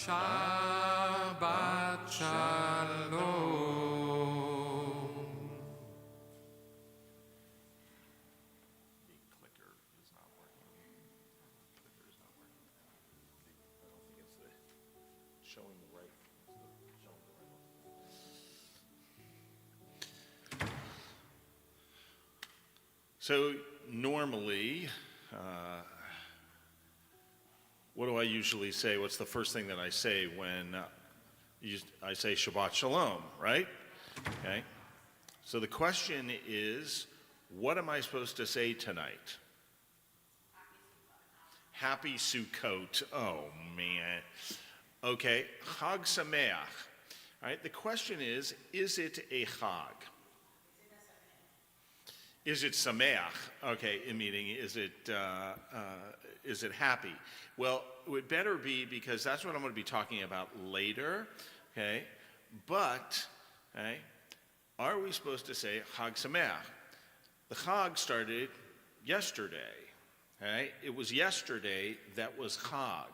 Shabbat Shalom. The clicker is not working. Clicker is not working. I don't think it's showing the right. So normally, what do I usually say? What's the first thing that I say when I say Shabbat Shalom, right? Okay. So the question is, what am I supposed to say tonight? Happy Sukkot. Oh, man. Okay. Chag Sameach. All right. The question is it a Chag? Is it Sameach? Okay, meaning is it happy? Well, it would better be, because that's what I'm going to be talking about later, okay? But, okay, are we supposed to say Chag Sameach? The Chag started yesterday, okay? It was yesterday that was Chag.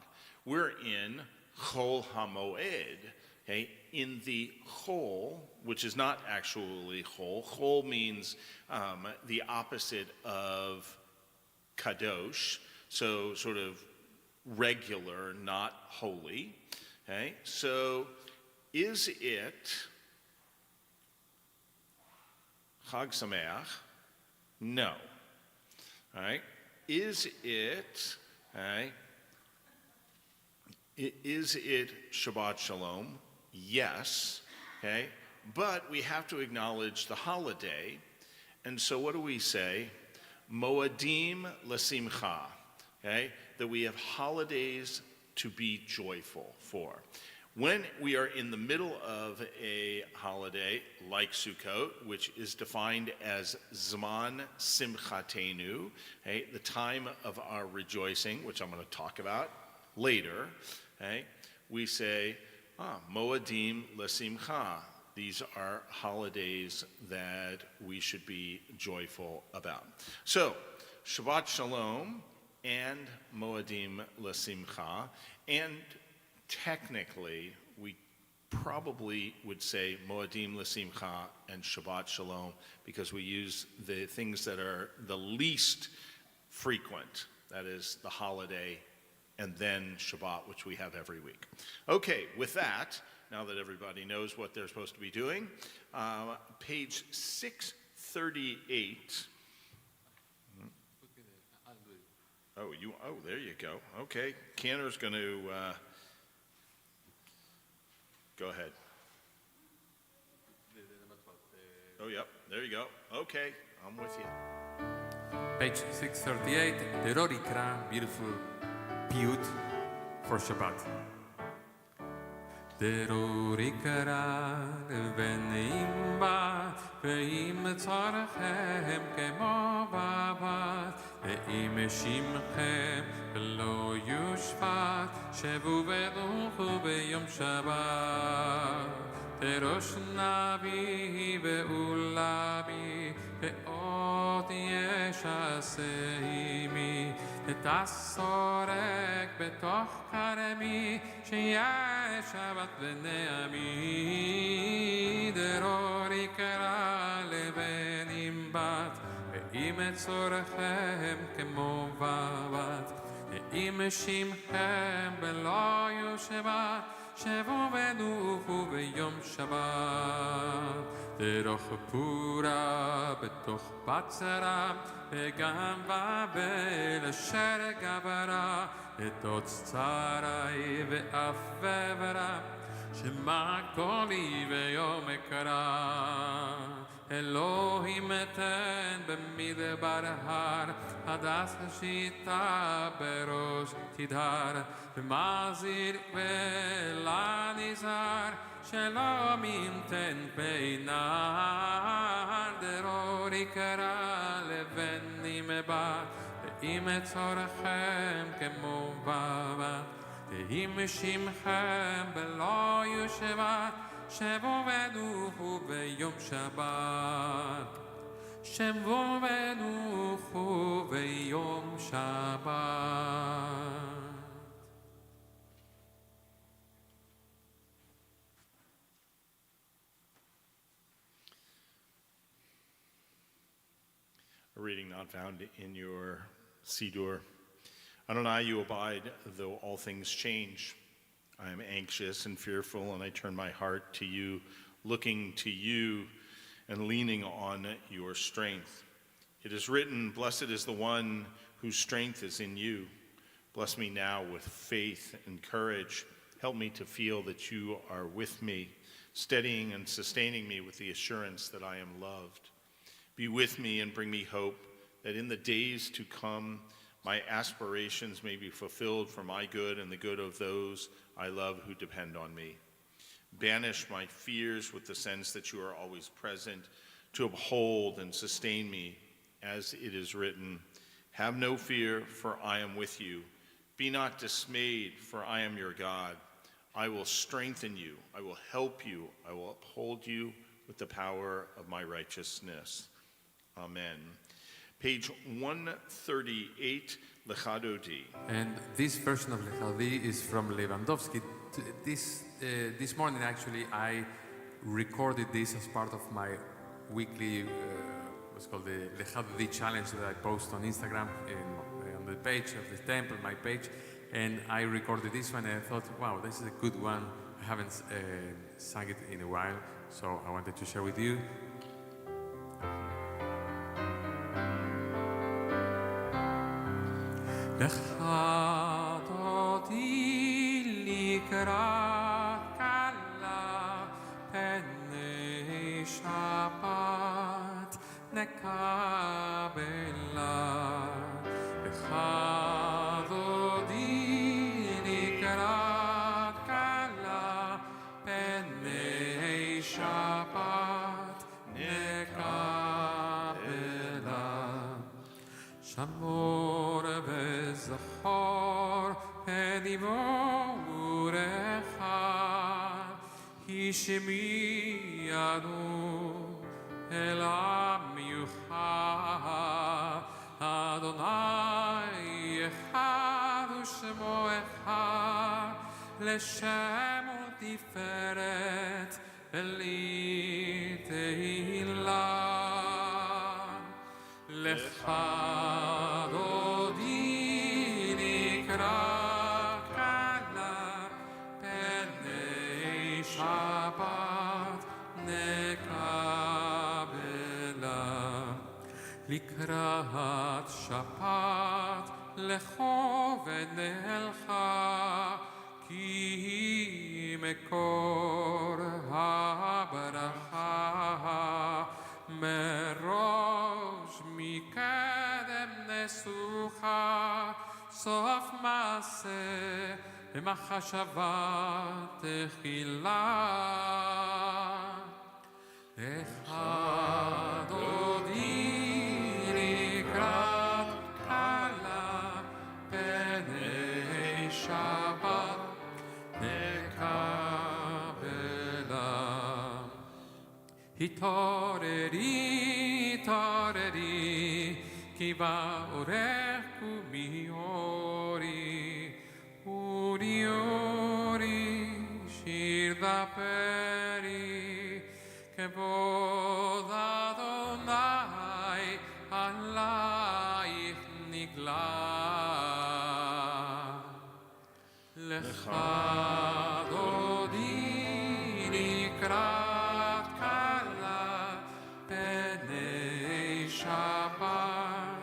We're in Chol Hamoed, okay? In the Chol, which is not actually Chol. Chol means the opposite of Kadosh, so sort of regular, not holy. Okay, so is it Chag Sameach? No. All right. Is it? All right. Is it Shabbat Shalom? Yes. Okay. But we have to acknowledge the holiday, and so what do we say? Moadim l'simcha. Okay, that we have holidays to be joyful for. When we are in the middle of a holiday like Sukkot, which is defined as Zman Simchatenu, okay, the time of our rejoicing, which I'm going to talk about later, okay, we say, Moadim l'simcha. These are holidays that we should be joyful about. So, Shabbat Shalom and Moadim l'simcha, and technically, we probably would say Moadim l'simcha and Shabbat Shalom because we use the things that are the least frequent, that is the holiday, and then Shabbat, which we have every week. Okay, with that, now that everybody knows what they're supposed to be doing, page 638. Oh, there you go. Okay, Canner's going to go ahead. Oh, yep, there you go. Okay, I'm with you. Page 638, the Rorikra, beautiful piyut for Shabbat. The Rorikra, ve'im ba, ve'im tzarachem kemo vavat, ve'im shimchem v'lo yushvat, shevu ve'uchu be'yom Shabbat. Terosh navi ve'ulabi ve'ot ישסה עמי, ותסורק בתוך כרמי, שיש שבת ונעמי, דרור יקרא לבן עם בת, ואם את צורכם כמו בבת, ואם שמכם בלא יושבת, שבו ונוחו ביום שבת. דרוך פורה בתוך בצרה, וגם בבל אשר גברה, לתוץ צרי ואף וברה, שמע קולי ויום אקרא. אלוהים אתן במדבר הר, הדס השיטה בראש תדהר, ומזהיר ולה נזהר, שלא מינתן בינר. דרור יקרא לבן עם בת, ואם צורכם כמו בבת, ואם שמכם בלא יושבת, שבו ונוחו ביום שבת, שבו ונוחו ביום שבת. A reading not found in your Siddur. Adonai, you abide, though all things change. I am anxious and fearful, and I turn my heart to you, looking to you and leaning on your strength. It is written, blessed is the one whose strength is in you. Bless me now with faith and courage. Help me to feel that you are with me, steadying and sustaining me with the assurance that I am loved. Be with me and bring me hope, that in the days to come, my aspirations may be fulfilled for my good and the good of those I love who depend on me. Banish my fears with the sense that you are always present to uphold and sustain me, as it is written, have no fear, for I am with you. Be not dismayed, for I am your God. I will strengthen you. I will help you. I will uphold you with the power of my righteousness. Amen. Page 138, Lechadodi. And this version of Lechadi is from Lewandowski. This morning, actually, I recorded this as part of my weekly, what's called the Lechadi challenge that I post on Instagram on the page of the temple, my page. And I recorded this one, and I thought, wow, this is a good one. I haven't sung it in a while, so I wanted to share with you. Lechadodi likrat kala penei Shabbat nekabela. Lechadodi likrat kala penei Shabbat nekabela. Shamor וזכור בדיבורך, השמיענו אל המיוחד. אדוני אחד ושמו אחד, לשם ולתפארת ולתהילה. לך לקראת שבת לכו ונלכה, כי מקור הברכה מראש מקדם נסוכה, סוף מעשה במחשבה תחילה. אחד עודי לקראת קלה פני שבת נקבלה. התעוררי, התעוררי, kiva orechu miori, uriori, shir daperi, kevod Adonai, alaich nigla. Lecha dodi nikrat kala, penei Shabbat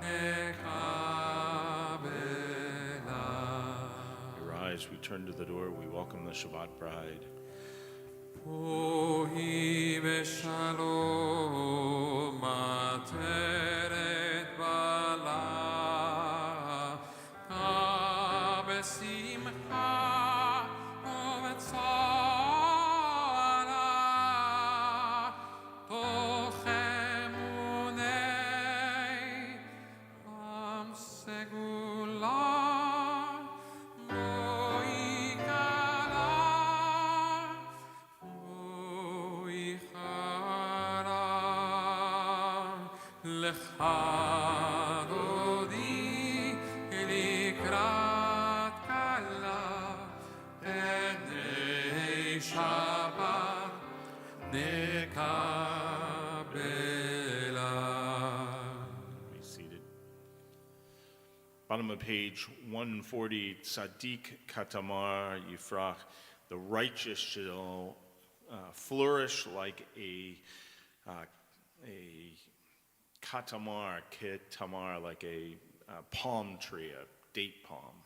nekabela. We rise, we turn to the door, we welcome the Shabbat bride. Ohi v'shalom ateret bala, ka b'simcha u'betzara, toch emunei am segula. Adodi likrat kala, penei Shabbat nekabela. Be seated. Bottom of page 140, Tzaddik Katamar Yifrach, the righteous shall flourish like a katamar, ketamar, like a palm tree, a date palm.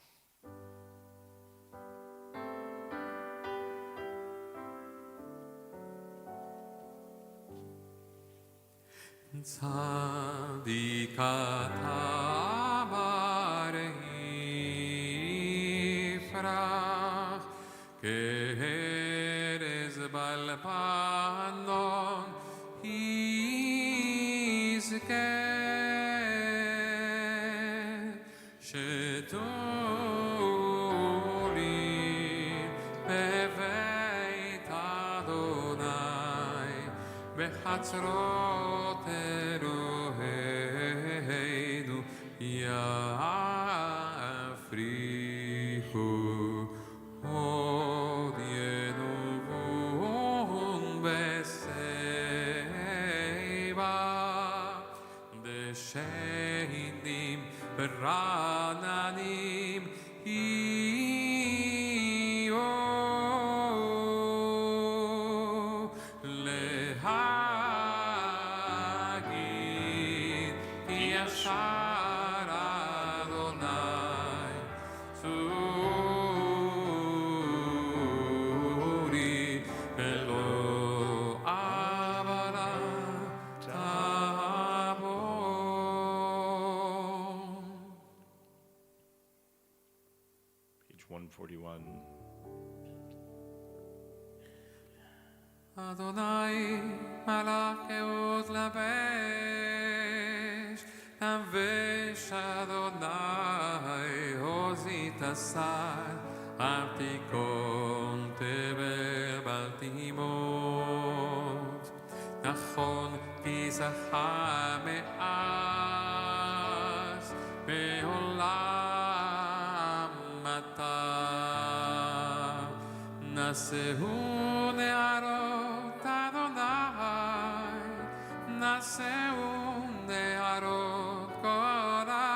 Tzaddik katamar yifrach, ke'erez balpanon שתולים בבית אדוני בחצרות אלוהינו יפריחו עוד ינובון בשיבה דשנים ברעננים יהיו להגיד כי ישר אדוני צורי ולא עברה תעבור. Page 141. אדוני מלך כעוז לבש, לבש אדוני עוזי תסר, אל תיכון תבל בל תימות. נכון כי זכה מאז בעולם אתה. נשאו נערות אדוני, נשאו נערות קורא,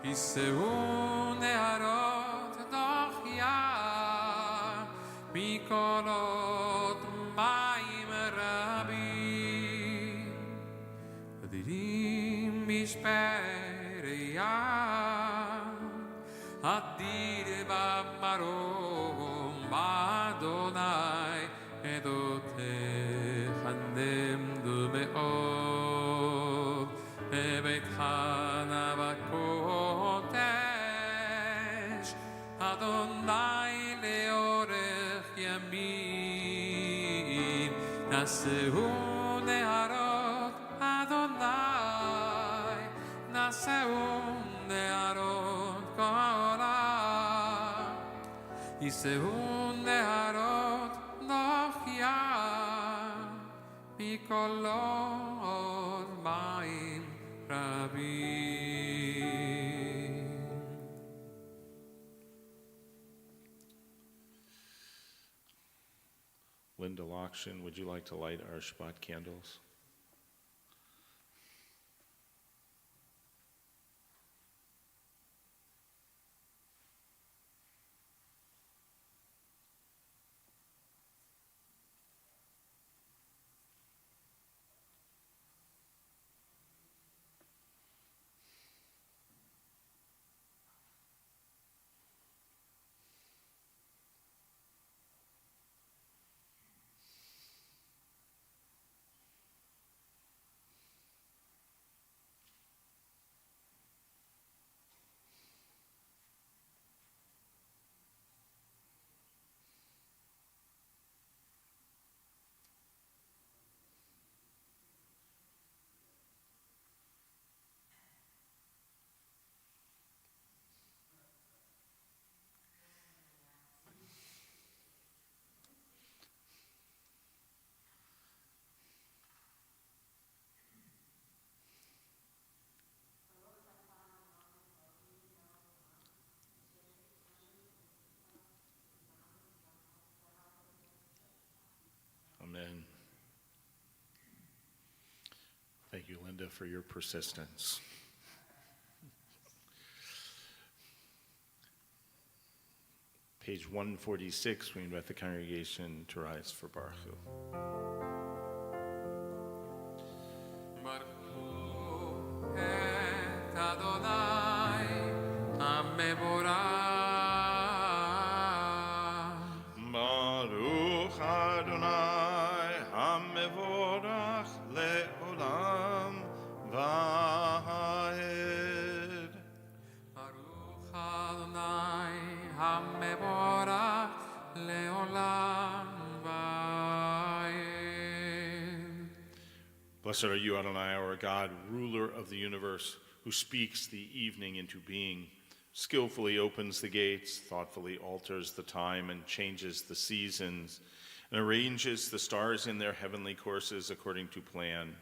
יישאו נערות דוחיה, מקולות מים רבים, אדירים משפריה, אדיר במרום אדוני, עדותיך נמדו מאוד, בביתך נא בקודש, אדוני לאורך ימים, נשאו נערות אדוני, נשאו נערות קורא, יישאו נערות דוחיה, מקולות מים ורבים. Linda Lokshin, would you like to light our Shabbat candles? Amen. Thank you, Linda, for your persistence. Page 146, we invite the congregation to rise for Baruch Hu. Baruch et Adonai Hameborah. Baruch Adonai HaMevorach le'olam va'ed. Baruch Adonai Hameborah leolam va'ed. Blessed are you, Adonai, our God, ruler of the universe, who speaks the evening into being, skillfully opens the gates, thoughtfully alters the time and changes the seasons, and arranges the stars in their heavenly courses according to plan.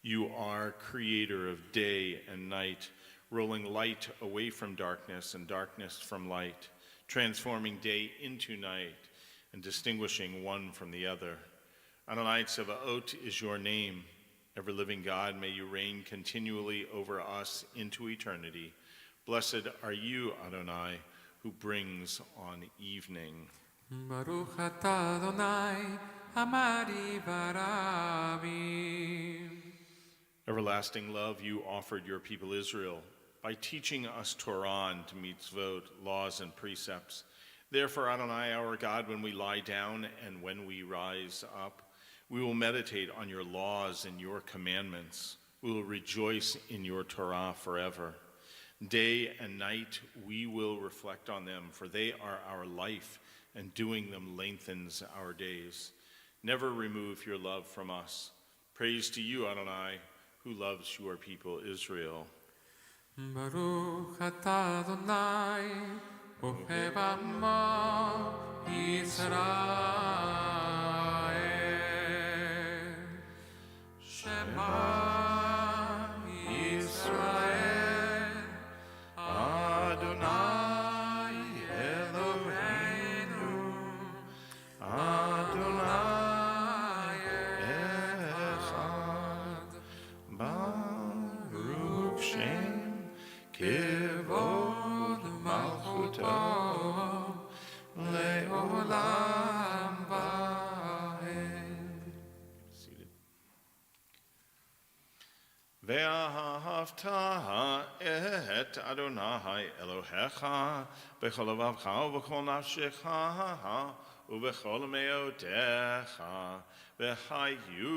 You are creator of day and night, rolling light away from darkness and darkness from light, transforming day into night and distinguishing one from the other. Adonai Tsevaot is your name. Ever-living God, may you reign continually over us into eternity. Blessed are you, Adonai, who brings on evening. Baruch atah Adonai Hamari v'Rabim. Everlasting love, you offered your people Israel by teaching us Torah and mitzvot, laws and precepts. Therefore, Adonai, our God, when we lie down and when we rise up, we will meditate on your laws and your commandments. We will rejoice in your Torah forever. Day and night we will reflect on them, for they are our life, and doing them lengthens our days. Never remove your love from us. Praise to you, Adonai, who loves your people Israel. Baruch atah Adonai ohev amo Yisrael. Shema Yisrael Adonai Eloheinu Adonai Echad. Baruch Shem Kivod Malchuto Leolam Vaed. Seated. Ve'ahavta et Adonai Elohecha b'chol levavcha u'b'chol nafshecha u'b'chol me'otecha v'hayu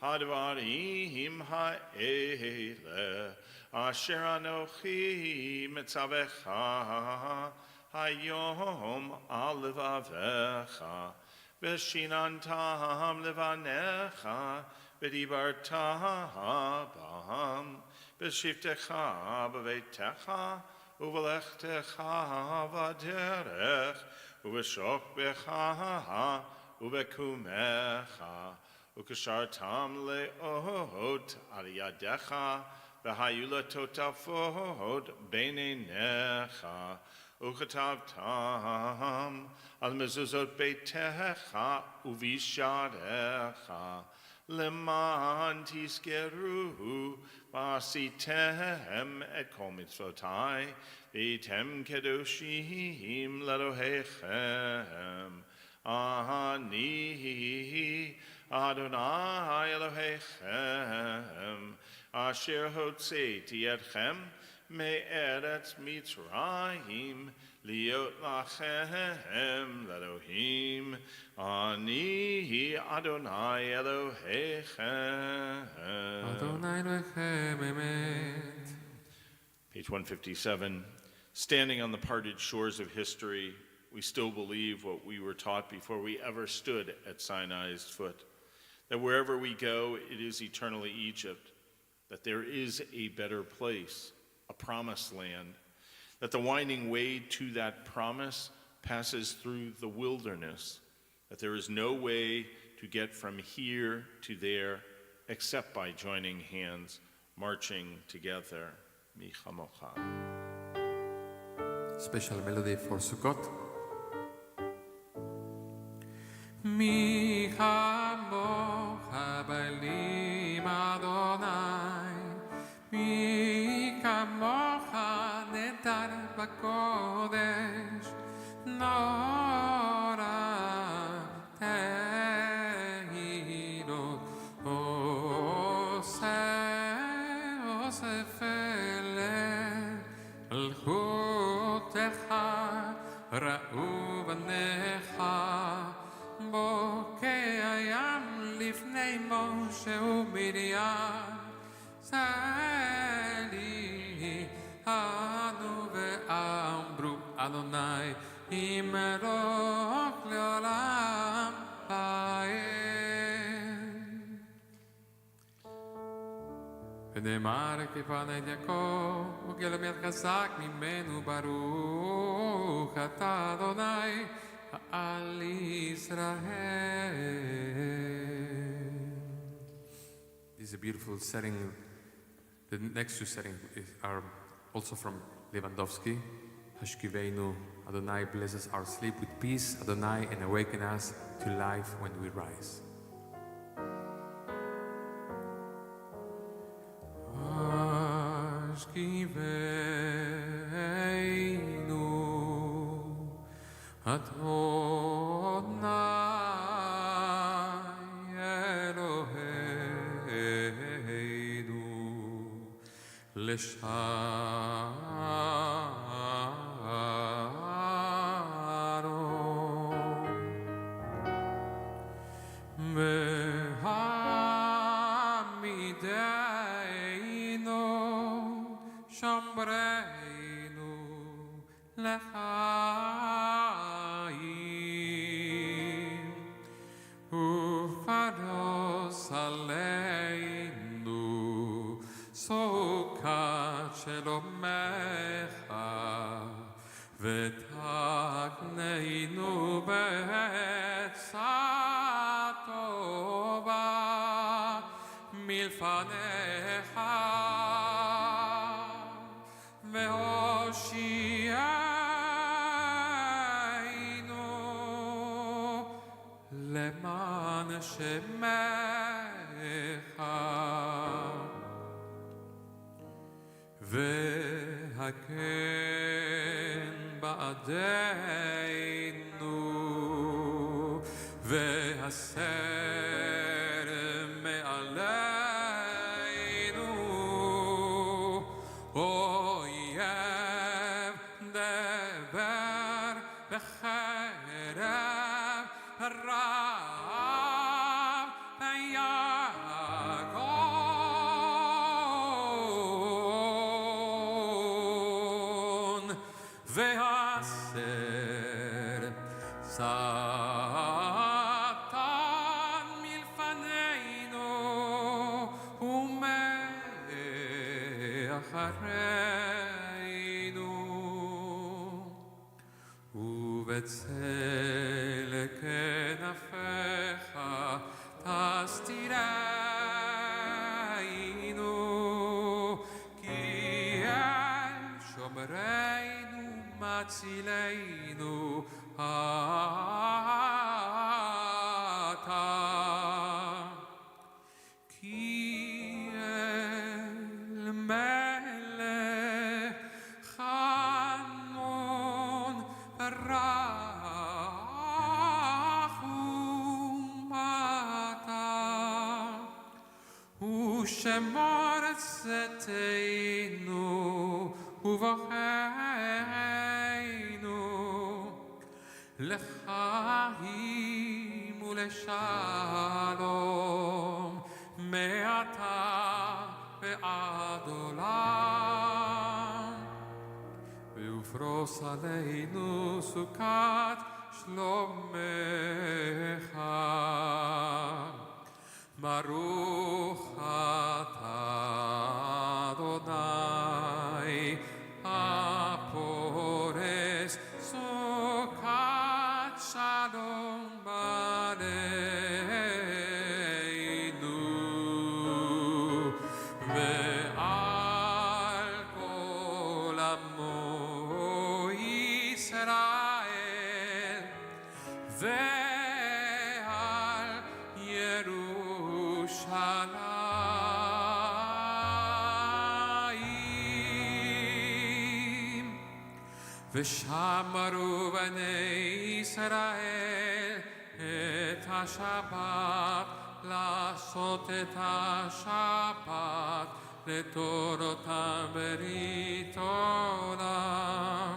hadvarim ha'ele asher anochi mitzavecha hayom al levavecha v'shinantam levanecha v'dibarta bam v'shivtecha b'veitecha u'v'lechtecha v'derech u'v'shokbecha u'v'kumecha Ukashartam le'ot al yadecha, v'hayu latotafot beinenecha, ukatavtam al mezuzot beitecha uvisharecha, leman tiskeru v'asitem et kol mitzvotai, v'tem kedoshim lelohechem. Ani Adonai Elohechem, asher hotzeiti etchem me'eretz Mitzrayim, liot lachem l'Elohim. Ani Adonai Elohechem. Adonai Elohechem emet. Page 157. Standing on the parted shores of history, we still believe what we were taught before we ever stood at Sinai's foot, that wherever we go, it is eternally Egypt, that there is a better place, a promised land, that the winding way to that promise passes through the wilderness, that there is no way to get from here to there except by joining hands, marching together. Mi chamocha. Special melody for Sukkot. Mi chamocha b'elim Adonai, mi chamocha nedar b'kodesh, nora tehilot osef eleh l'chutecha ra'u v'necha. בוקי הים לפני משה ומרים, סלי אנו ואמרו אדוני ימלוך לעולם ועד. ונאמר כפן את יעקב וגלם יד חזק ממנו ברוך אתה אדוני Al Israel. This is a beautiful setting. The next two settings are also from Lewandowski. Hashkiveinu, Adonai blesses our sleep with peace, Adonai, and awaken us to life when we rise. Hashkiveinu, Adonai Eloheinu Lesharon Mehamideinu Shomreinu Lechaim Ufaros Aleinu Sukkot Shelomecha V'takneinu Be'etza Tova Milfanecha Ve'oshi'einu Leman Shemecha Ve'haken ba'adeinu Ve'haser me'aleinu Oyev deber v'cherev rav yagon ve'haser satan milfaneinu ume'achareinu ובצל כנפיך טסתי עזרנו מצילנו אתה כי אל מלך חנון רחום אתה ושמור צאתנו ובוכינו לחיים ולשלום מעתה ועד עולם ופרוס עלינו סוכת שלומך ברוך אתה אדוני הפורס סוכת שלום בנינו ועל כל עמו ישראל ועל ירושלים ושמרו בני ישראל את השבת לעשות את השבת לתורותם ברית עולם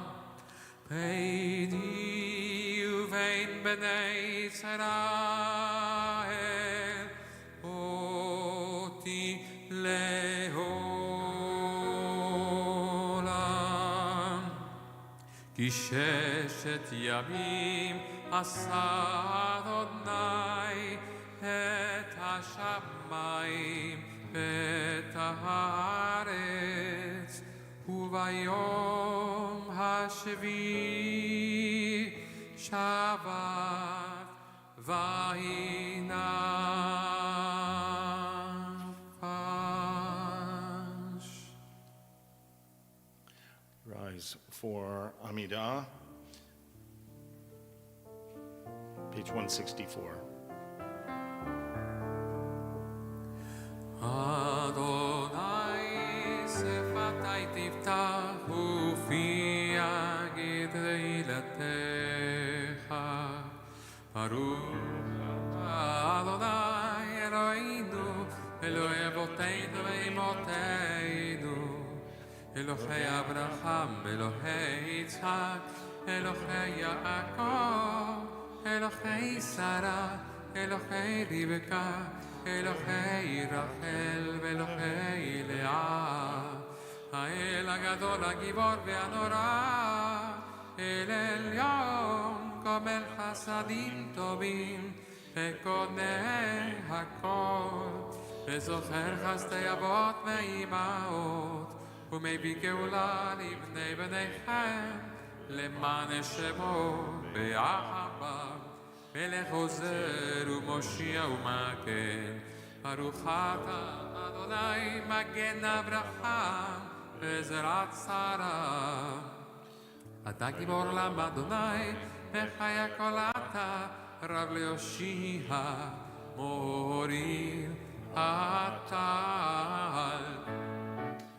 ביני ובין בני ישראל אותי לעולם כי ששת ימים עשה אדוני את השמיים ואת הארץ וביום השביעי שבת ויהי נפש. Rise for Amidah, page 164. אדוני שפתי תפתח ופי יגיד תהילתך ברוך אתה אדוני אלוהינו אלוהי אבותינו ואמותינו אלוהי אברהם אלוהי יצחק אלוהי יעקב אלוהי שרה אלוהי רבקה אלוהי רחל ואלוהי לאה האל הגדול הגיבור והנורא אל עליון גומל חסדים טובים וקונה הכל וזוכר חסדי אבות ואימהות ומביא גאולה לבני בניכם למען שמו באהבה מלך עוזר ומושיע ומקל ברוך אתה אדוני מגן אברהם עזרת שרה אתה גיבור לעם אדוני וחיה כל אתה רב ליושיע מוריד הטל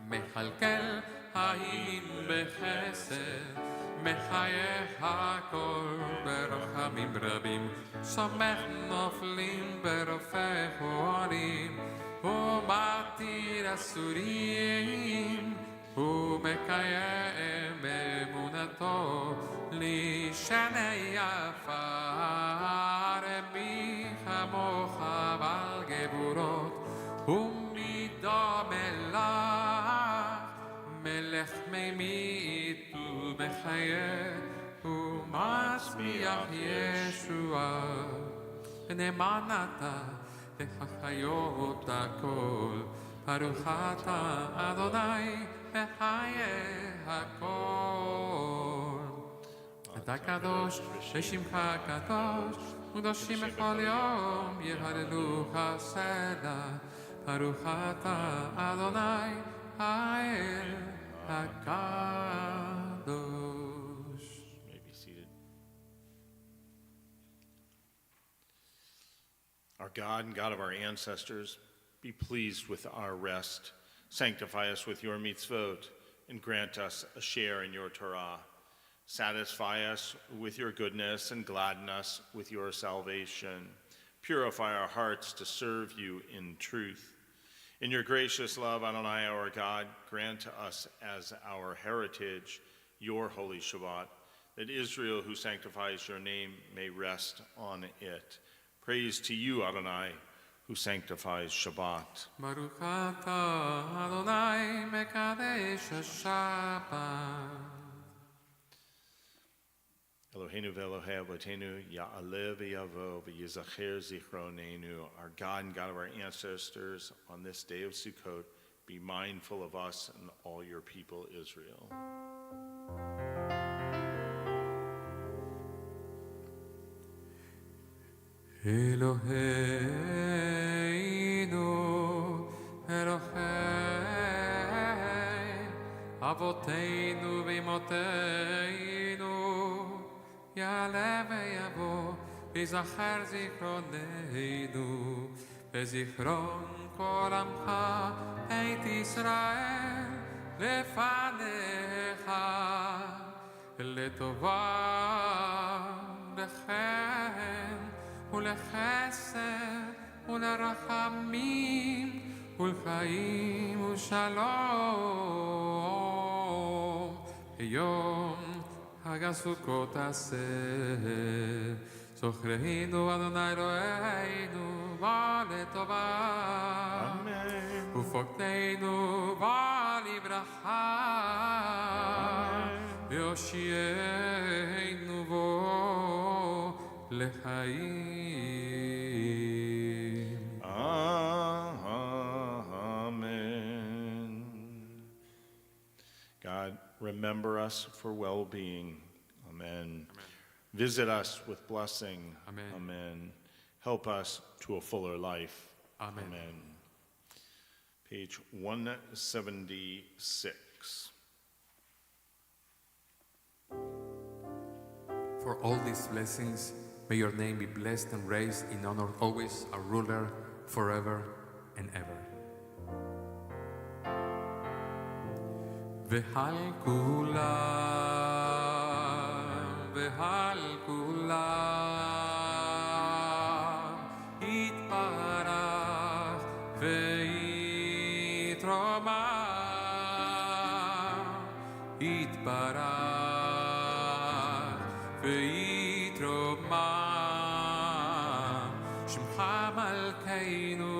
מכלכל חיים בחסד מחייך הכל ברחמים רבים סומך נופלים ברופא חולים ומתיר אסורים ומקיים אמונתו לשני עפר מי כמוך בעל גבורות ומידו מלך מלך ממית ומחיה ומצמיח ישועה ונאמן אתה וחיות הכל ברוך אתה אדוני וחיי הכל אתה קדוש ושמך קדוש וקדושים בכל יום יהללוך סלע ברוך אתה אדוני האל הקדוש Our God and God of our ancestors, be pleased with our rest. Sanctify us with your mitzvot and grant us a share in your Torah. Satisfy us with your goodness and gladden us with your salvation. Purify our hearts to serve you in truth. In your gracious love, Adonai, our God, grant to us as our heritage your holy Shabbat, that Israel, who sanctifies your name, may rest on it. Praise to you, Adonai, who sanctifies Shabbat. Baruch atah Adonai mekadesh Shabbat. Eloheinu ve'Elohei avotenu ya'aleh v'yavo v'yizacher zichronenu. Our God and God of our ancestors, on this day of Sukkot, be mindful of us and all your people, Israel. Eloheinu, Elohei, Avoteinu v'Imoteinu, Ya'aleh v'yavo, v'yizacher zichroneinu, v'zichron kol amcha, et Yisrael, lefanecha, letova, lechem, ולחסד ולרחמים ולחיים ושלום יום חג הסוכות עשה זוכרנו אדוני אלוהינו ולטובה ופוקדנו ולברכה ויושיענו בו לחיים. Amen. God, remember us for well-being. Amen. Visit us with blessing. Amen. Amen. Help us to a fuller life. Amen. Page 176. For all these blessings, may your name be blessed and raised in honor always, our ruler, forever and ever. V'hal kulam, v'hal kulam, yitbarach v'yitromah, yitbarach v'yitromah, shemcha malkeinu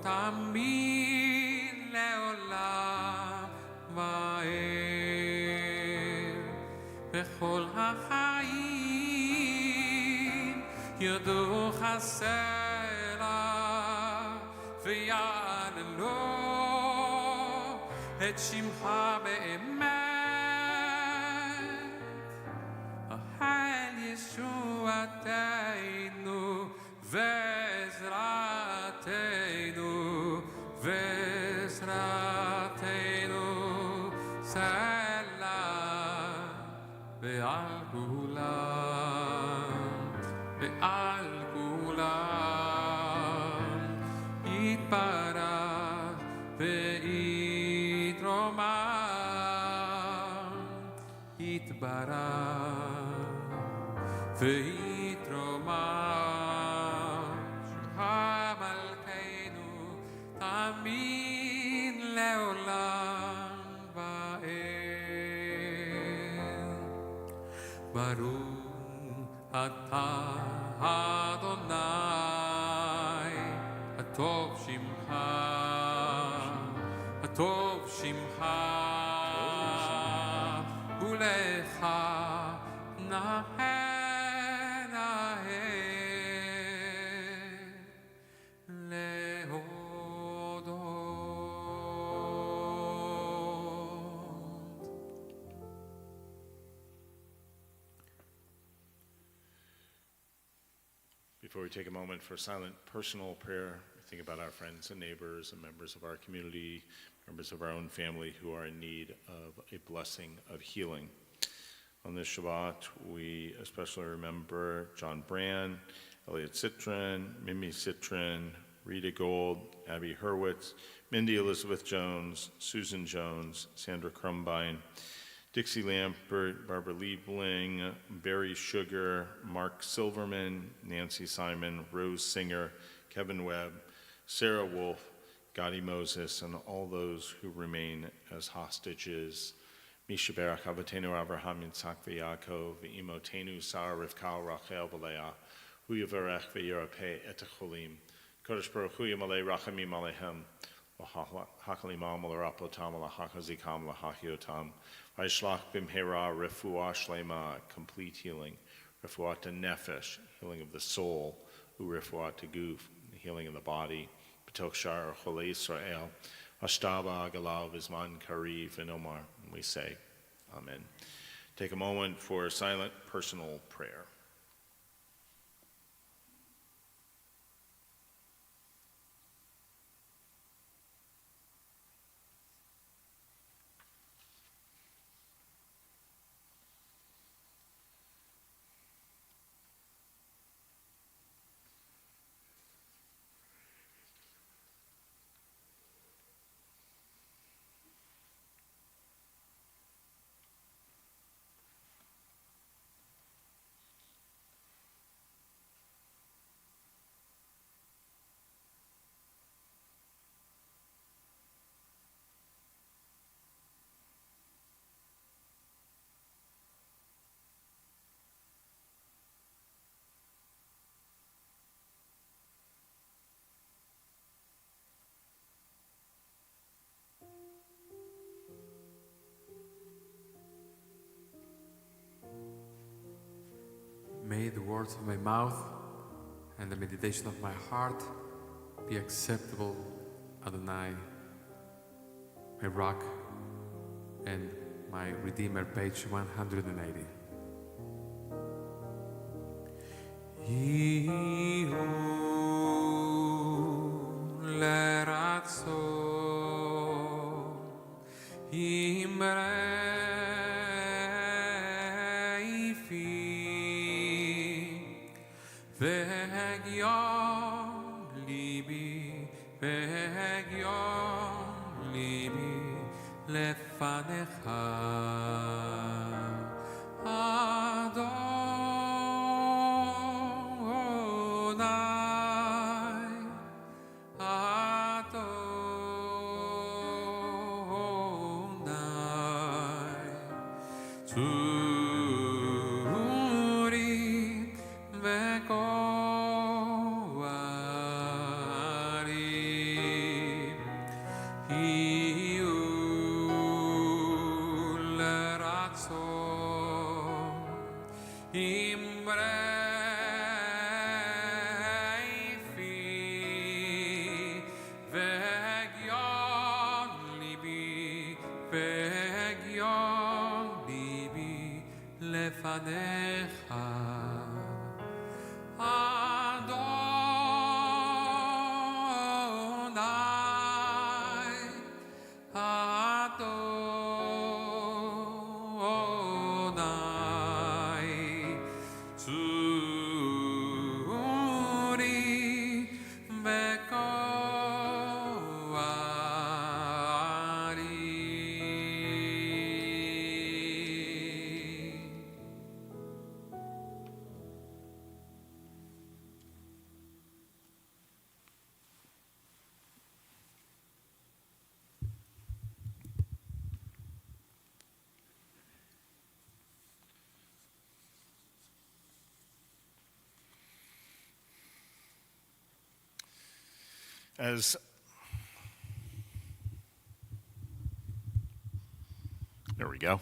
tamid leolam va'ed, bechol ha'chaim yodu chasela v'yalelo et shimcha be'emet ahal Yeshuateinu ve'ezrateinu ve'ezrateinu selah ve'al kulam yitbarach ve'itromah yitbarach ve'itromah shemcha malkeinu tamid leolam va'ed. Baruch atah Adonai atov shimcha ulecha nahe lehodot. Before we take a moment for silent personal prayer, we think about our friends and neighbors and members of our community, members of our own family who are in need of a blessing of healing. On this Shabbat, we especially remember John Brand Elliot Citron, Mimi Citron, Rita Gold, Abby Hurwitz, Mindy Elizabeth Jones, Susan Jones, Sandra Crumbine, Dixie Lampert, Barbara Liebling, Barry Sugar, Mark Silverman, Nancy Simon, Rose Singer, Kevin Webb, Sarah Wolf, Gotti Moses, and all those who remain as hostages. Misha Berach, Avatenu Avraham, Yitzhak v'Yaakov, Imotenu Sarah, Rivka, Rachel, V'Leah, Hu Yavarech v'Yirapeh et Cholim, Kodesh Baruch Hu Yamalei Rachamim Aleichem, Hakalimam L'Rapotam, L'Hakazikam, L'Hachiotam, V'Yishlach Bimhera, Refuah Shlema, complete healing, Refuah to Nefesh, healing of the soul, Hu Refuah to Guf, healing of the body, B'Tok Shar Chole Yisrael, Ashtaba Galav Izman Kariv and Omar. We say, Amen. Take a moment for silent personal prayer. May the words of my mouth and the meditation of my heart be acceptable, Adonai, my rock and my Redeemer, page 180. There we go.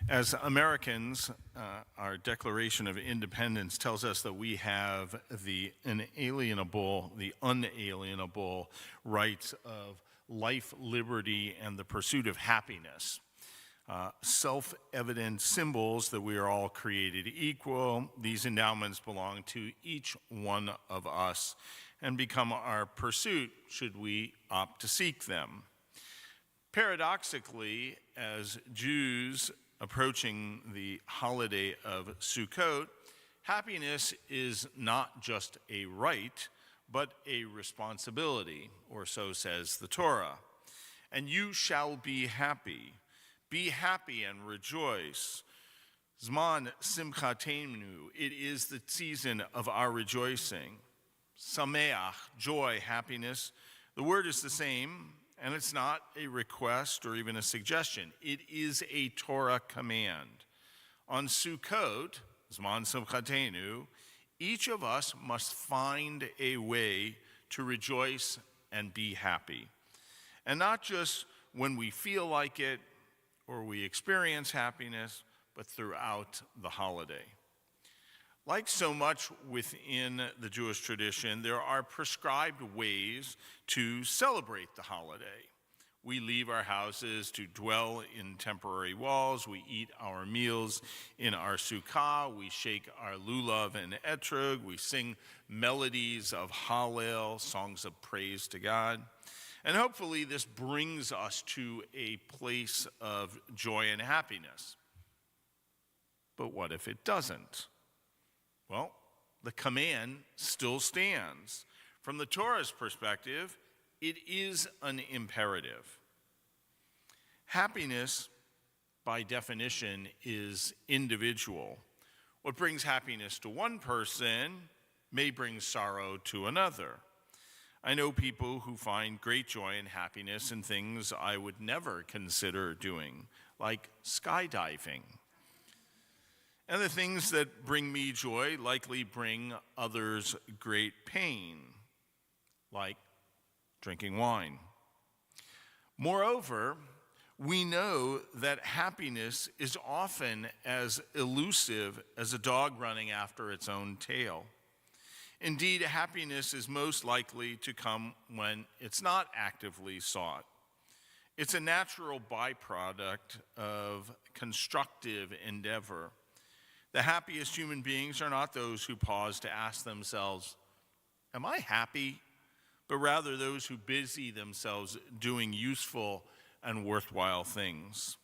As Americans, our Declaration of Independence tells us that we have the unalienable rights of life, liberty, and the pursuit of happiness. Self-evident symbols that we are all created equal. These endowments belong to each one of us and become our pursuit should we opt to seek them. Paradoxically, as Jews approaching the holiday of Sukkot, happiness is not just a right, but a responsibility, or so says the Torah. And you shall be happy. Be happy and rejoice. Zman simchatenu, it is the season of our rejoicing. Sameach, joy, happiness. The word is the same, and it's not a request or even a suggestion. It is a Torah command. On Sukkot, Zman simchatenu, each of us must find a way to rejoice and be happy. And not just when we feel like it or we experience happiness, but throughout the holiday. Like so much within the Jewish tradition, there are prescribed ways to celebrate the holiday. We leave our houses to dwell in temporary walls. We eat our meals in our sukkah. We shake our lulav and etrog. We sing melodies of Hallel, songs of praise to God. And hopefully this brings us to a place of joy and happiness. But what if it doesn't? Well, the command still stands. From the Torah's perspective, it is an imperative. Happiness, by definition, is individual. What brings happiness to one person may bring sorrow to another. I know people who find great joy and happiness in things I would never consider doing, like skydiving. And the things that bring me joy likely bring others great pain, like drinking wine. Moreover, we know that happiness is often as elusive as a dog running after its own tail. Indeed, happiness is most likely to come when it's not actively sought. It's a natural byproduct of constructive endeavor. The happiest human beings are not those who pause to ask themselves, am I happy? But rather those who busy themselves doing useful and worthwhile things.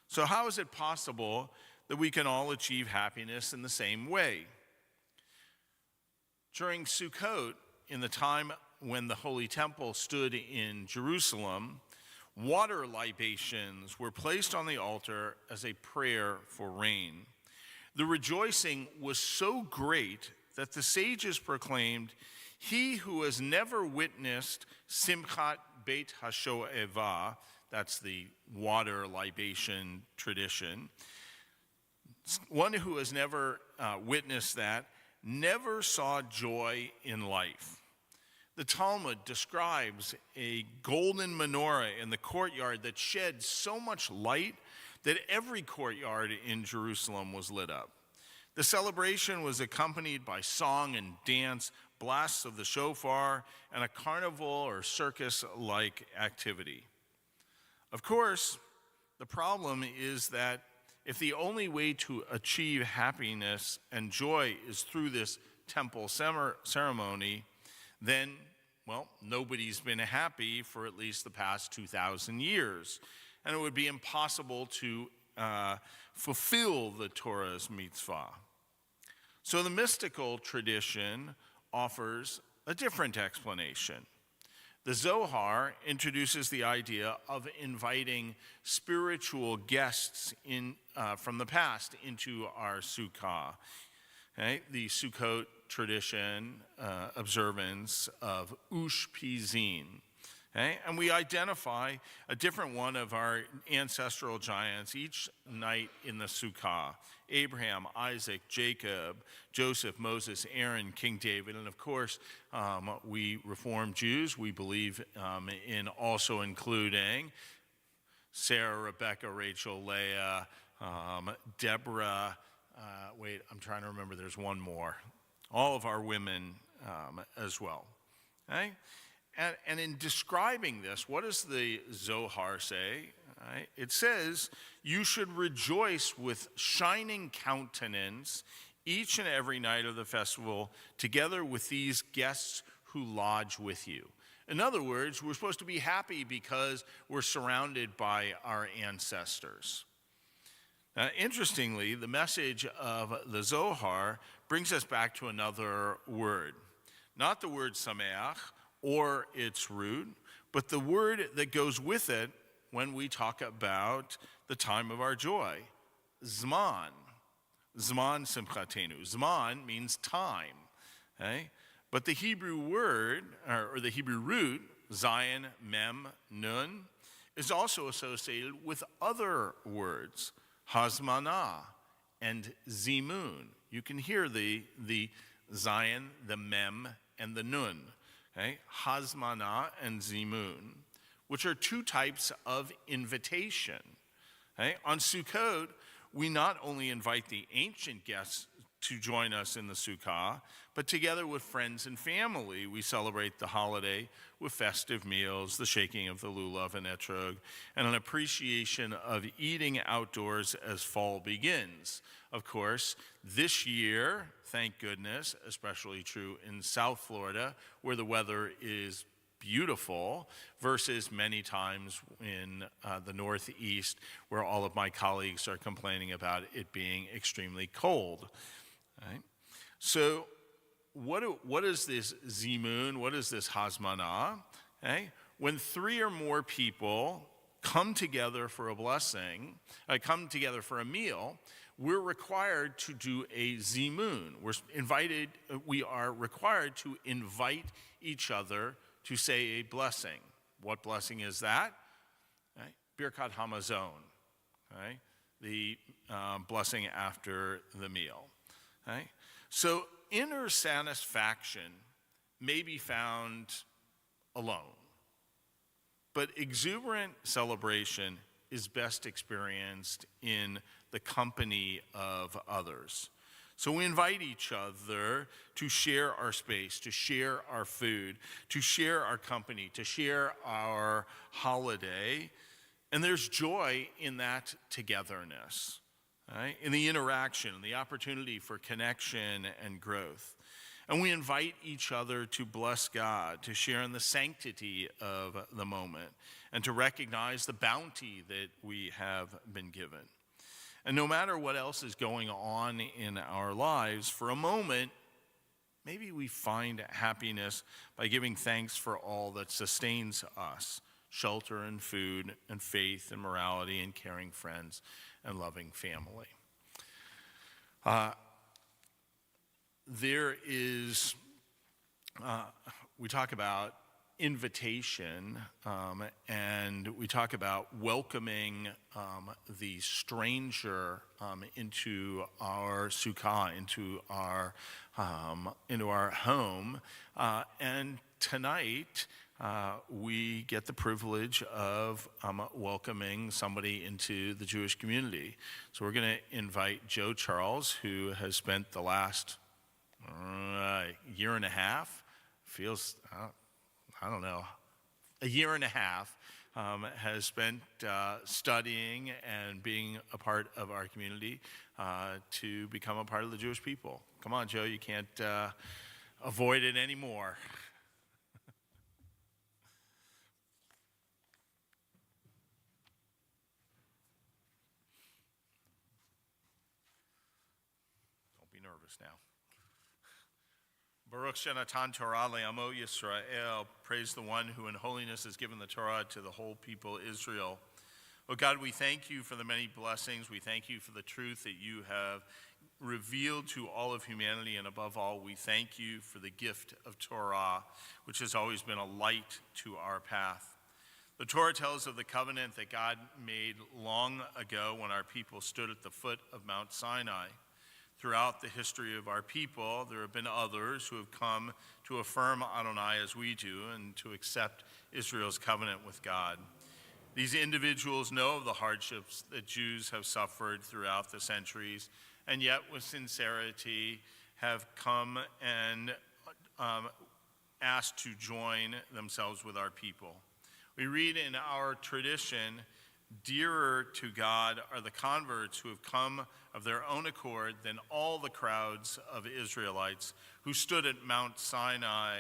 So how is it possible that we can all achieve happiness in the same way? During Sukkot, in the time when the Holy Temple stood in Jerusalem, water libations were placed on the altar as a prayer for rain. The rejoicing was so great that the sages proclaimed, he who has never witnessed Simchat Beit HaShoeva, that's the water libation tradition, one who has never witnessed that, never saw joy in life. The Talmud describes a golden menorah in the courtyard that shed so much light that every courtyard in Jerusalem was lit up. The celebration was accompanied by song and dance, blasts of the shofar, and a carnival or circus-like activity. Of course, the problem is that if the only way to achieve happiness and joy is through this temple ceremony, then, well, nobody's been happy for at least the past 2,000 years. And it would be impossible to fulfill the Torah's mitzvah. So the mystical tradition offers a different explanation. The Zohar introduces the idea of inviting spiritual guests from the past into our sukkah. Okay? The Sukkot tradition observance of Ushpizin. Okay? And we identify a different one of our ancestral giants each night in the Sukkah. Abraham, Isaac, Jacob, Joseph, Moses, Aaron, King David, and of course, we Reformed Jews, we believe in also including Sarah, Rebecca, Rachel, Leah, Deborah, I'm trying to remember, there's one more. All of our women as well. Okay? And in describing this, what does the Zohar say? Right? It says, you should rejoice with shining countenance each and every night of the festival, together with these guests who lodge with you. In other words, we're supposed to be happy because we're surrounded by our ancestors. Now, interestingly, the message of the Zohar brings us back to another word. Not the word sameach or its root, but the word that goes with it when we talk about the time of our joy, zman. Zman simchatenu. Zman means time. Okay? But the Hebrew word, or the Hebrew root, zayin, mem, nun, is also associated with other words, hazmanah and zimun. You can hear the zayin, the mem, and the nun. Okay? Hazmanah and zimun, which are two types of invitation. Okay? On Sukkot, we not only invite the ancient guests to join us in the Sukkah, but together with friends and family, we celebrate the holiday with festive meals, the shaking of the lulav and etrog, and an appreciation of eating outdoors as fall begins. Of course, this year, thank goodness, especially true in South Florida, where the weather is beautiful, versus many times in the Northeast, where all of my colleagues are complaining about it being extremely cold. Right? So what is this zimun? What is this hazmanah? Okay? When three or more people come together for a blessing, come together for a meal, we're required to do a zimun. We are required to invite each other to say a blessing. What blessing is that? Okay? Birkat Hamazon, okay? The blessing after the meal. Okay? So inner satisfaction may be found alone, but exuberant celebration is best experienced in the company of others. So we invite each other to share our space, to share our food, to share our company, to share our holiday. And there's joy in that togetherness, right? In the interaction, the opportunity for connection and growth. And we invite each other to bless God, to share in the sanctity of the moment, and to recognize the bounty that we have been given. And no matter what else is going on in our lives, for a moment, maybe we find happiness by giving thanks for all that sustains us: shelter and food and faith and morality and caring friends and loving family. We talk about invitation, and we talk about welcoming the stranger into our sukkah, into our home. And tonight we get the privilege of welcoming somebody into the Jewish community. So we're going to invite Joe Charles, who has spent the last year and a half, a year and a half, has spent studying and being a part of our community to become a part of the Jewish people. Come on, Joe, you can't avoid it anymore. Don't be nervous now. Baruch Shenatan Torah le'amo Yisrael. Praise the one who in holiness has given the Torah to the whole people Israel. Oh God, we thank you for the many blessings. We thank you for the truth that you have revealed to all of humanity. And above all, we thank you for the gift of Torah, which has always been a light to our path. The Torah tells of the covenant that God made long ago when our people stood at the foot of Mount Sinai. Throughout the history of our people, there have been others who have come to affirm Adonai as we do and to accept Israel's covenant with God. These individuals know of the hardships that Jews have suffered throughout the centuries, and yet with sincerity have come and asked to join themselves with our people. We read in our tradition, dearer to God are the converts who have come of their own accord than all the crowds of Israelites who stood at Mount Sinai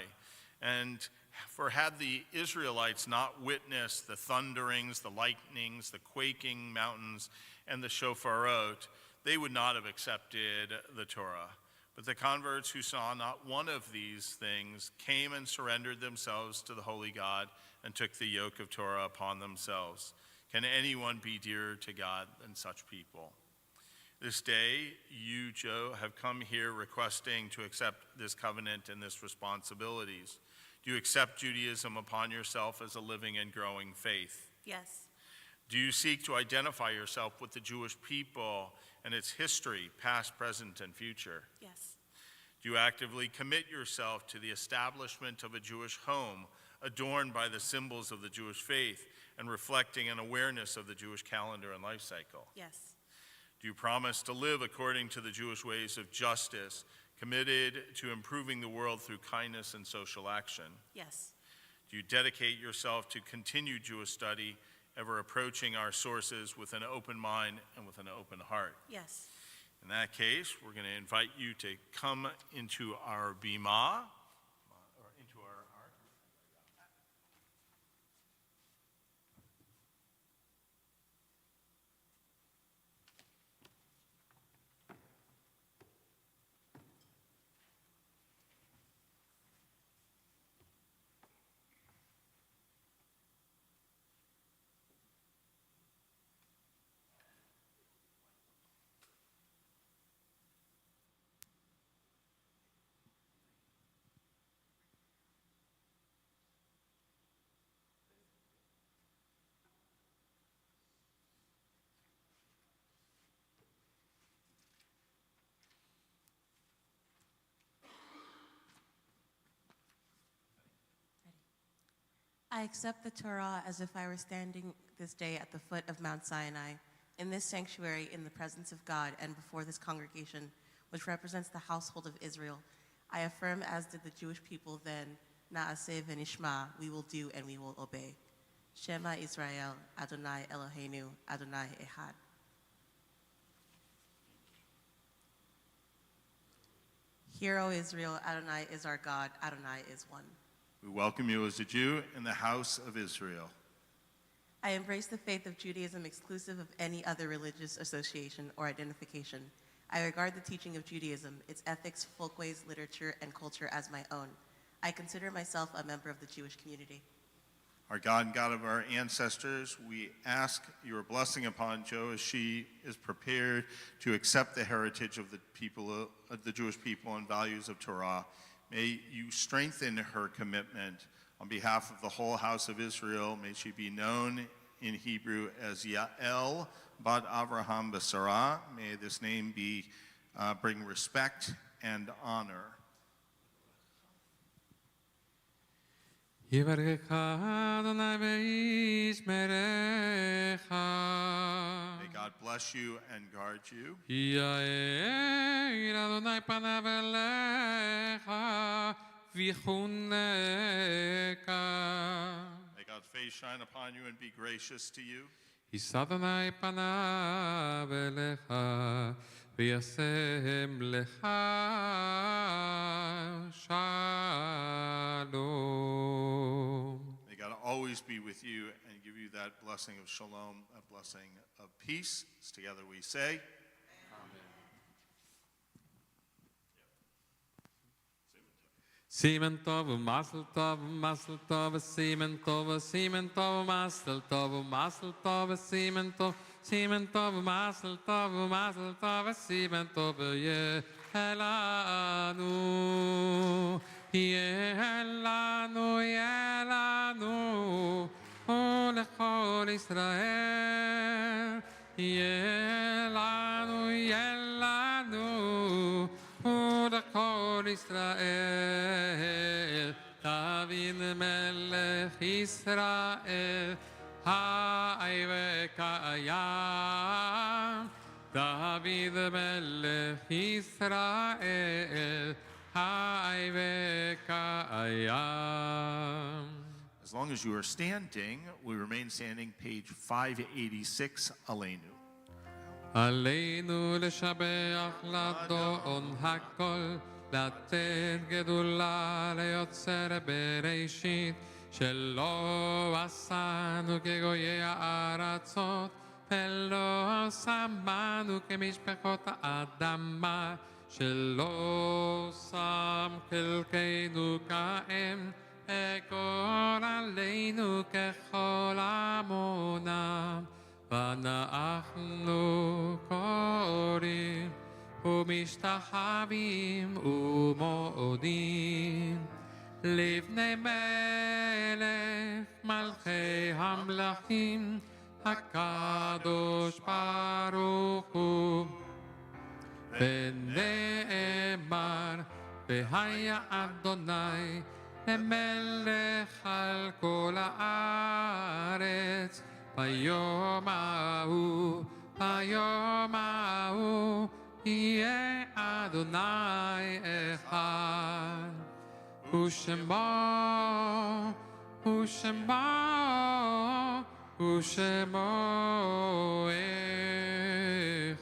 and For had the Israelites not witnessed the thunderings, the lightnings, the quaking mountains, and the shofarot, they would not have accepted the Torah. But the converts who saw not one of these things came and surrendered themselves to the holy God and took the yoke of Torah upon themselves. Can anyone be dearer to God than such people? This day, you, Joe, have come here requesting to accept this covenant and this responsibilities. Do you accept Judaism upon yourself as a living and growing faith? Yes. Do you seek to identify yourself with the Jewish people and its history, past, present, and future? Yes. Do you actively commit yourself to the establishment of a Jewish home adorned by the symbols of the Jewish faith and reflecting an awareness of the Jewish calendar and life cycle? Yes. Do you promise to live according to the Jewish ways of justice, committed to improving the world through kindness and social action? Yes. Do you dedicate yourself to continued Jewish study, ever approaching our sources with an open mind and with an open heart? Yes. In that case, we're going to invite you to come into our bima, or into our ark. I accept the Torah as if I were standing this day at the foot of Mount Sinai, in this sanctuary in the presence of God and before this congregation, which represents the household of Israel. I affirm, as did the Jewish people then, Na'aseh v'nishma, we will do and we will obey. Shema Israel, Adonai Eloheinu, Adonai Echad. Hear, O Israel, Adonai is our God, Adonai is one. We welcome you as a Jew in the house of Israel. I embrace the faith of Judaism exclusive of any other religious association or identification. I regard the teaching of Judaism, its ethics, folkways, literature, and culture as my own. I consider myself a member of the Jewish community. Our God and God of our ancestors, we ask your blessing upon Jo as she is prepared to accept the heritage of the people, of the Jewish people and values of Torah. May you strengthen her commitment on behalf of the whole house of Israel. May she be known in Hebrew as Yael Bat Avraham Basara. May this name be bring respect and honor. Yivarecha Adonai ve'yishmerecha. May God bless you and guard you. Yair Adonai panav elecha v'chuneka. May God's face shine upon you and be gracious to you. His Adonai panav elecha v'yasem lecha shalom. May God always be with you and give you that blessing of shalom, a blessing of peace. As together we say, Simen tov, masel tov, simen tov, simen tov, masel tov, simen tov, simen tov, masel tov, simen tov, Yehelanu, Yehelanu, Yehelanu, Olechol Israel, Yehelanu, Yehelanu, Olechol Israel, David Melech Israel, Ha'ai v'kayam, David Melech Israel, Ha'ai v'kayam. as long as you are standing, we remain standing, page 586, Aleinu. עלינו לשבח לאדון הכל, לתת גדולה ליוצר בראשית, שלא עשנו כגויי הארצות, ולא שמנו כמשפחות האדמה, שלא שם חלקנו כאם, וכל עלינו ככל עמונם, ואנחנו קוראים ומשתחווים ומודים לפני מלך מלכי המלכים, הקדוש ברוך הוא. ונאמר, והיה אדוני למלך על כל הארץ, ביום ההוא יהיה אדוני אחד, ושמו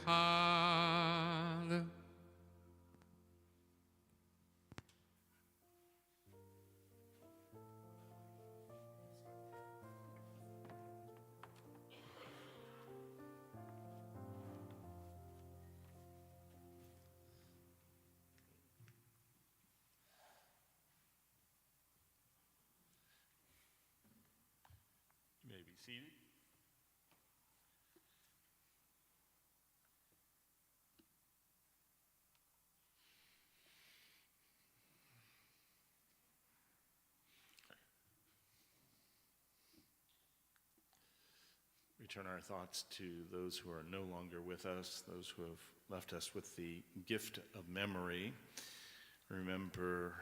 אחד. You may be seated. We turn our thoughts to those who are no longer with us, those who have left us with the gift of memory. Remember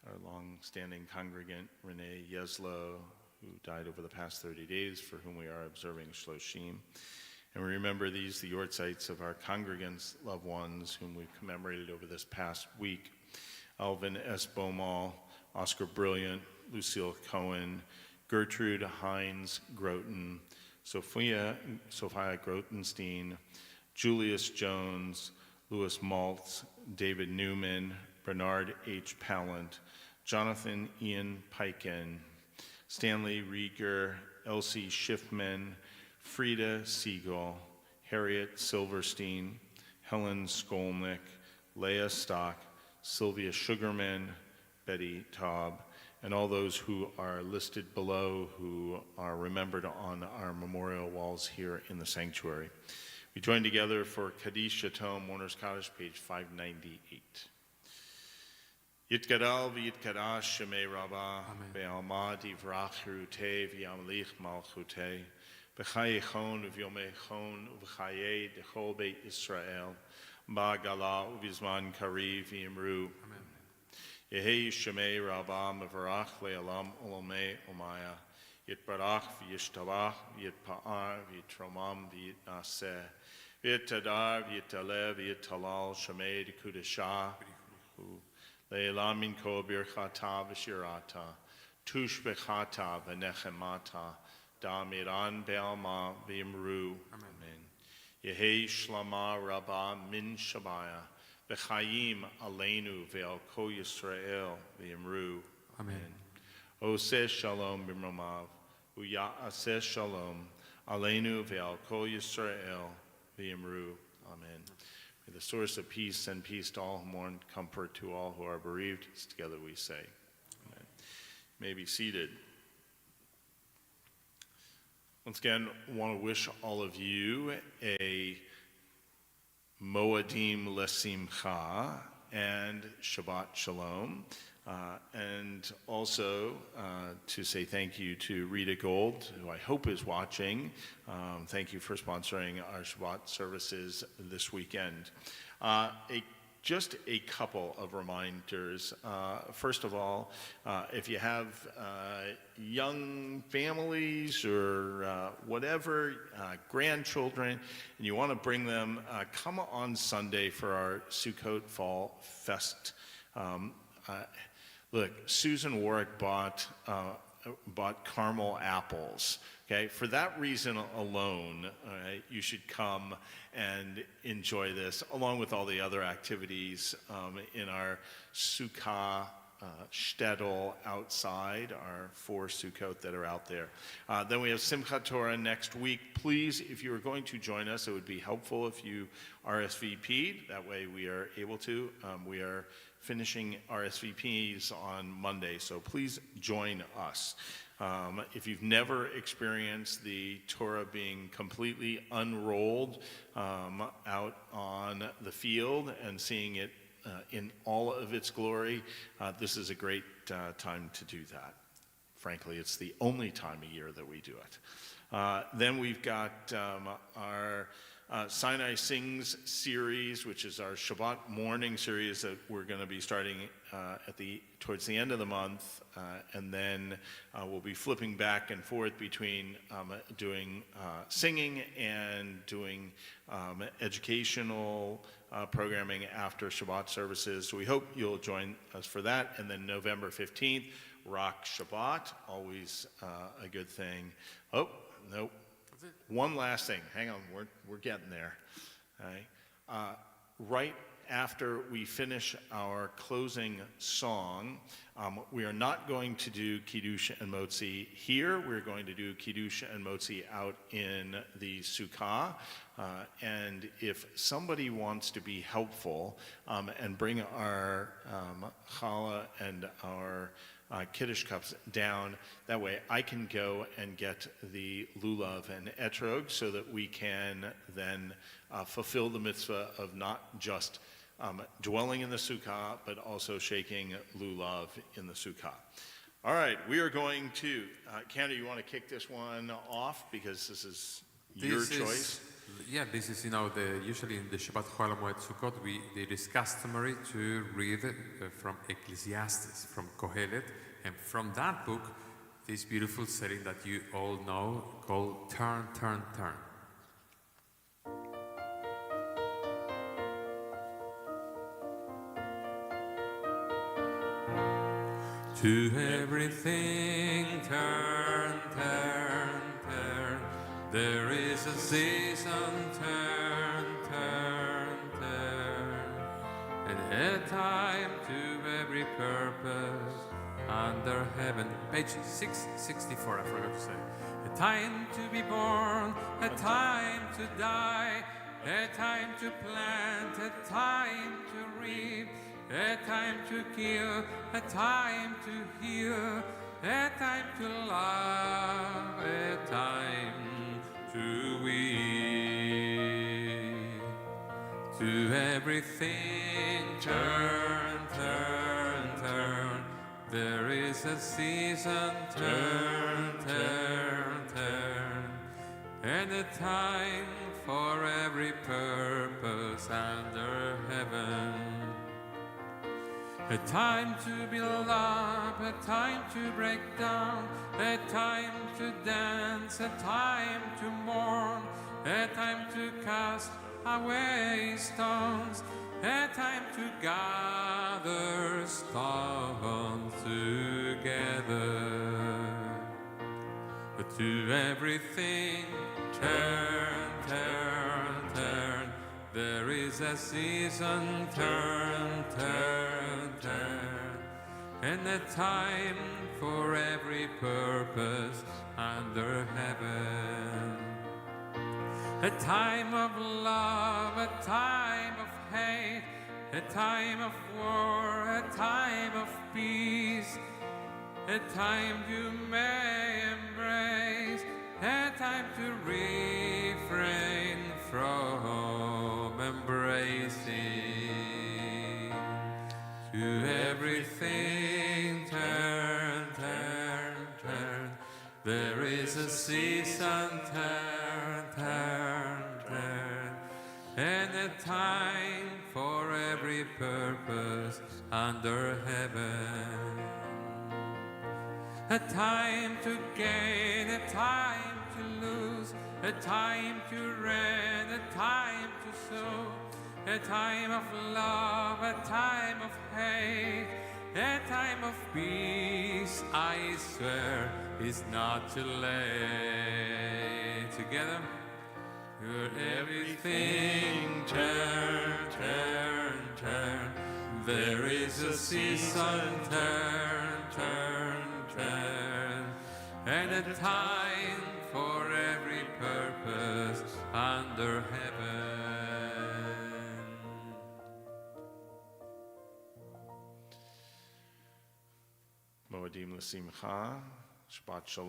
our long-standing congregant, Renee Yeslo, who died over the past 30 days, for whom we are observing Shloshim. And we remember these, the Yortzites of our congregants' loved ones, whom we've commemorated over this past week. Alvin S. Beaumont, Oscar Brilliant, Lucille Cohen, Gertrude Hines Groten, Sophia Grotenstein, Julius Jones, Louis Maltz, David Newman, Bernard H. Pallant, Jonathan Ian Piken, Stanley Rieger, Elsie Schiffman, Frida Siegel, Harriet Silverstein, Helen Skolnick, Leah Stock, Sylvia Sugarman, Betty Taub, and all those who are listed below who are remembered on our memorial walls here in the sanctuary. We join together for Kaddish Yatom, Mourner's Kaddish, page 598. Yitgadal v'yitkadash shemei Rabbah, be'alma divrach cherutei v'yamlich malchutei, b'chayechon v'yomechon v'chayei dechol beit Yisrael, ba'gala u'vizman kari v'yimru. Yehi shemei Rabbah mevarach le'alam olamei omaya, yitbarach v'yishtabach v'yitpa'ar v'yitromam v'yitnaseh, v'yitadar v'yitalev v'yitalal shemei dekudashah, Le'elam min kol birchata v'shirata, tush bechata v'nechemata, da'amiran be'alma v'yimru. Amen. Yehi shlama rabbah min shabaya, v'chayim aleinu ve'al kol Yisrael v'yimru. Amen. Oseh shalom b'mromav, u'ya'aseh shalom, aleinu ve'al kol Yisrael v'yimru. Amen. May the source of peace send peace to all who mourn, comfort to all who are bereaved. Together we say, Amen. You may be seated. Once again, I want to wish all of you a Moedim Lesimcha and Shabbat Shalom. And also to say thank you to Rita Gold, who I hope is watching. Thank you for sponsoring our Shabbat services this weekend. Just a couple of reminders. First of all, if you have young families or whatever, grandchildren, and you want to bring them, come on Sunday for our Sukkot Fall Fest. Look, Susan Warwick bought bought caramel apples. Okay, for that reason alone, all right, you should come and enjoy this, along with all the other activities in our Sukkah shtetl outside, our 4 Sukkot that are out there. Then we have Simchat Torah next week. Please, if you are going to join us, it would be helpful if you RSVP'd. That way we are able to. We are finishing RSVPs on Monday, so please join us. If you've never experienced the Torah being completely unrolled out on the field and seeing it in all of its glory, this is a great time to do that. Frankly, it's the only time of year that we do it. Then we've got our Sinai Sings series, which is our Shabbat morning series that we're going to be starting towards the end of the month, and then we'll be flipping back and forth between doing singing and doing educational programming after Shabbat services. So we hope you'll join us for that. And then November 15th, Rock Shabbat, always a good thing. Oh, nope. One last thing. Hang on, we're getting there. Okay. Right after we finish our closing song, we are not going to do Kiddush and Motzi here. We're going to do Kiddush and Motzi out in the Sukkah. And if somebody wants to be helpful and bring our challah and our Kiddush cups down, that way I can go and get the lulav and etrog so that we can then fulfill the mitzvah of not just dwelling in the sukkah, but also shaking lulav in the sukkah. All right, we are going to, Candy, you want to kick this one off because this is your choice? This is, usually in the Shabbat Chol Hamoed Sukkot, it is customary to read from Ecclesiastes, from Kohelet, and from that book, this beautiful setting that you all know called Turn, Turn, Turn. To everything turn, turn, turn. There is a season, turn, turn, turn. And a time to every purpose under heaven. Page 664, I forgot to say. A time to be born, a time to die, a time to plant, a time to reap, a time to kill, a time to heal, a time to love, a time to weep. To everything turn, turn, turn. There is a season, turn, turn, turn. And a time for every purpose under heaven. A time to build up, a time to break down, a time to dance, a time to mourn, a time to cast away stones, a time to gather stones together. To everything turn, turn, turn. There is a season, turn, turn, turn, and a time for every purpose under heaven. A time of love, a time of hate, a time of war, a time of peace, a time you may embrace, a time to refrain from embracing. To everything turn, turn, turn. There is a season, turn, turn, turn, and a time for every purpose under heaven. A time to gain, a time to lose, a time to rent, a time to sow, a time of love, a time of hate, A time of peace, I swear, is not too late. Together, where everything turn, turn, turn. There is a season, turn, turn, turn. And a time for every purpose under heaven. Moedim l'simcha, Shabbat Shalom.